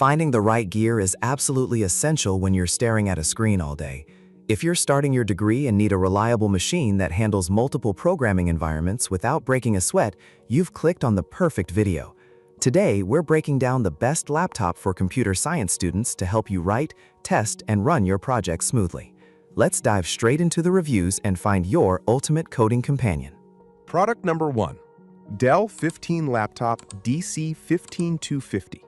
Finding the right gear is absolutely essential when you're staring at a screen all day. If you're starting your degree and need a reliable machine that handles multiple programming environments without breaking a sweat, you've clicked on the perfect video. Today, we're breaking down the best laptop for computer science students to help you write, test, and run your projects smoothly. Let's dive straight into the reviews and find your ultimate coding companion. Product number 1. Dell 15 Laptop DC15250.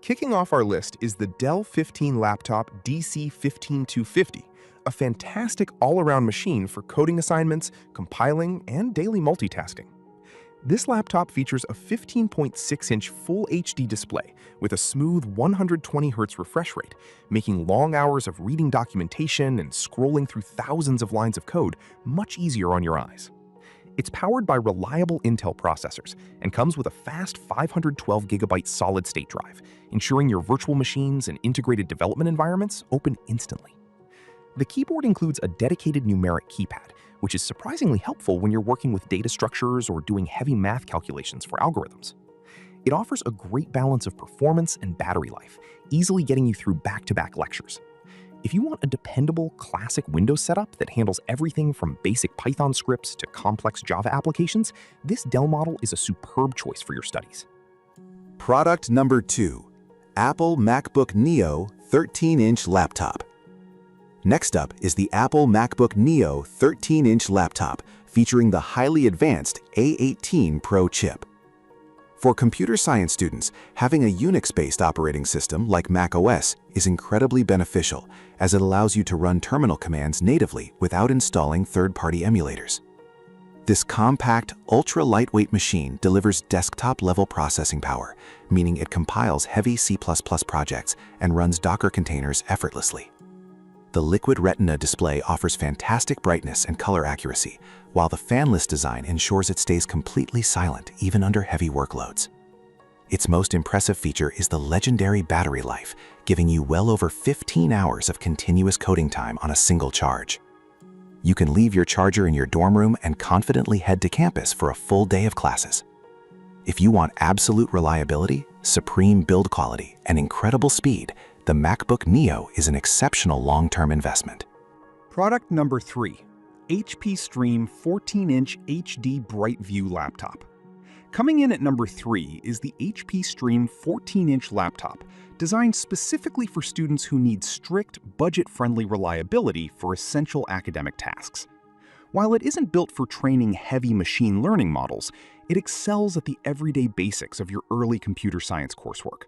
Kicking off our list is the Dell 15 Laptop DC15250, a fantastic all-around machine for coding assignments, compiling, and daily multitasking. This laptop features a 15.6-inch Full HD display with a smooth 120Hz refresh rate, making long hours of reading documentation and scrolling through thousands of lines of code much easier on your eyes. It's powered by reliable Intel processors and comes with a fast 512GB solid-state drive, ensuring your virtual machines and integrated development environments open instantly. The keyboard includes a dedicated numeric keypad, which is surprisingly helpful when you're working with data structures or doing heavy math calculations for algorithms. It offers a great balance of performance and battery life, easily getting you through back-to-back lectures. If you want a dependable, classic Windows setup that handles everything from basic Python scripts to complex Java applications, this Dell model is a superb choice for your studies. Product number 2. Apple MacBook Neo 13-inch laptop. Next up is the Apple MacBook Neo 13-inch laptop, featuring the highly advanced A18 Pro chip. For computer science students, having a Unix-based operating system like macOS is incredibly beneficial, as it allows you to run terminal commands natively without installing third-party emulators. This compact, ultra-lightweight machine delivers desktop-level processing power, meaning it compiles heavy C++ projects and runs Docker containers effortlessly. The Liquid Retina display offers fantastic brightness and color accuracy, while the fanless design ensures it stays completely silent even under heavy workloads. Its most impressive feature is the legendary battery life, giving you well over 15 hours of continuous coding time on a single charge. You can leave your charger in your dorm room and confidently head to campus for a full day of classes. If you want absolute reliability, supreme build quality, and incredible speed, the MacBook Neo is an exceptional long-term investment. Product number 3. HP Stream 14-inch HD BrightView laptop. Coming in at number 3 is the HP Stream 14-inch laptop, designed specifically for students who need strict, budget-friendly reliability for essential academic tasks. While it isn't built for training heavy machine learning models, it excels at the everyday basics of your early computer science coursework.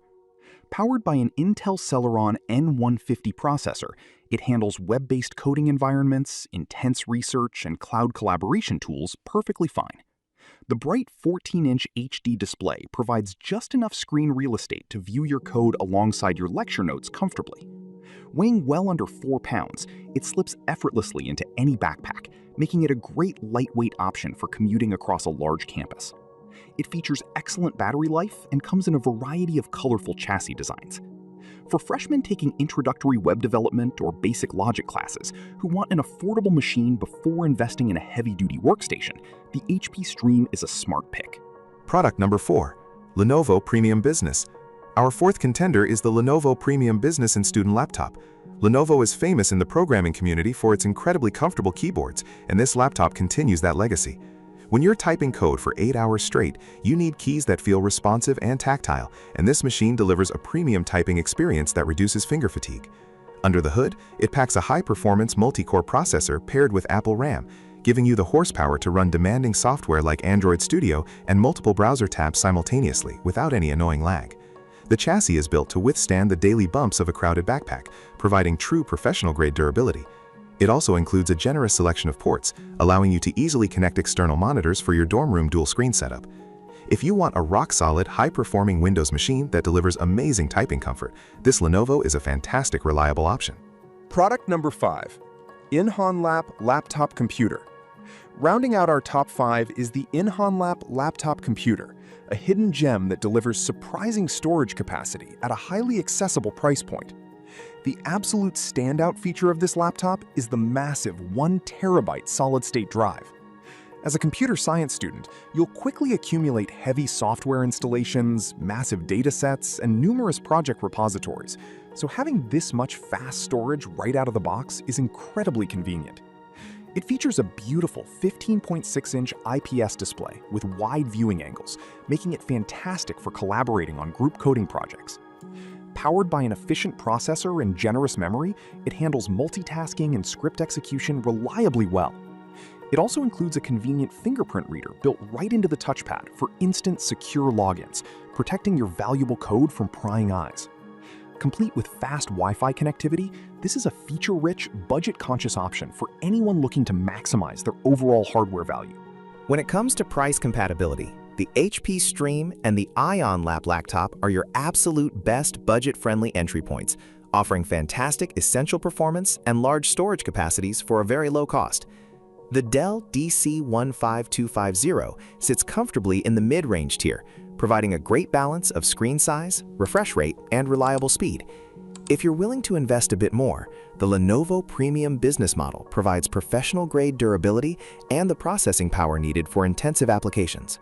Powered by an Intel Celeron N150 processor, it handles web-based coding environments, intense research, and cloud collaboration tools perfectly fine. The bright 14-inch HD display provides just enough screen real estate to view your code alongside your lecture notes comfortably. Weighing well under 4 pounds, it slips effortlessly into any backpack, making it a great lightweight option for commuting across a large campus. It features excellent battery life and comes in a variety of colorful chassis designs. For freshmen taking introductory web development or basic logic classes who want an affordable machine before investing in a heavy-duty workstation, the HP Stream is a smart pick. Product number 4. Lenovo Premium Business. Our fourth contender is the Lenovo Premium Business and Student Laptop. Lenovo is famous in the programming community for its incredibly comfortable keyboards, and this laptop continues that legacy. When you're typing code for 8 hours straight, you need keys that feel responsive and tactile, and this machine delivers a premium typing experience that reduces finger fatigue. Under the hood, it packs a high-performance multi-core processor paired with Apple RAM, giving you the horsepower to run demanding software like Android Studio and multiple browser tabs simultaneously without any annoying lag. The chassis is built to withstand the daily bumps of a crowded backpack, providing true professional-grade durability. It also includes a generous selection of ports, allowing you to easily connect external monitors for your dorm room dual-screen setup. If you want a rock-solid, high-performing Windows machine that delivers amazing typing comfort, this Lenovo is a fantastic, reliable option. Product number 5. INHONLAP Laptop Computer. Rounding out our top 5 is the INHONLAP Laptop Computer, a hidden gem that delivers surprising storage capacity at a highly accessible price point. The absolute standout feature of this laptop is the massive 1 terabyte solid-state drive. As a computer science student, you'll quickly accumulate heavy software installations, massive data sets, and numerous project repositories, so having this much fast storage right out of the box is incredibly convenient. It features a beautiful 15.6-inch IPS display with wide viewing angles, making it fantastic for collaborating on group coding projects. Powered by an efficient processor and generous memory, it handles multitasking and script execution reliably well. It also includes a convenient fingerprint reader built right into the touchpad for instant, secure logins, protecting your valuable code from prying eyes. Complete with fast Wi-Fi connectivity, this is a feature-rich, budget-conscious option for anyone looking to maximize their overall hardware value. When it comes to price compatibility, the HP Stream and the INHONLAP laptop are your absolute best budget-friendly entry points, offering fantastic essential performance and large storage capacities for a very low cost. The Dell DC15250 sits comfortably in the mid-range tier, providing a great balance of screen size, refresh rate, and reliable speed. If you're willing to invest a bit more, the Lenovo Premium Business model provides professional-grade durability and the processing power needed for intensive applications.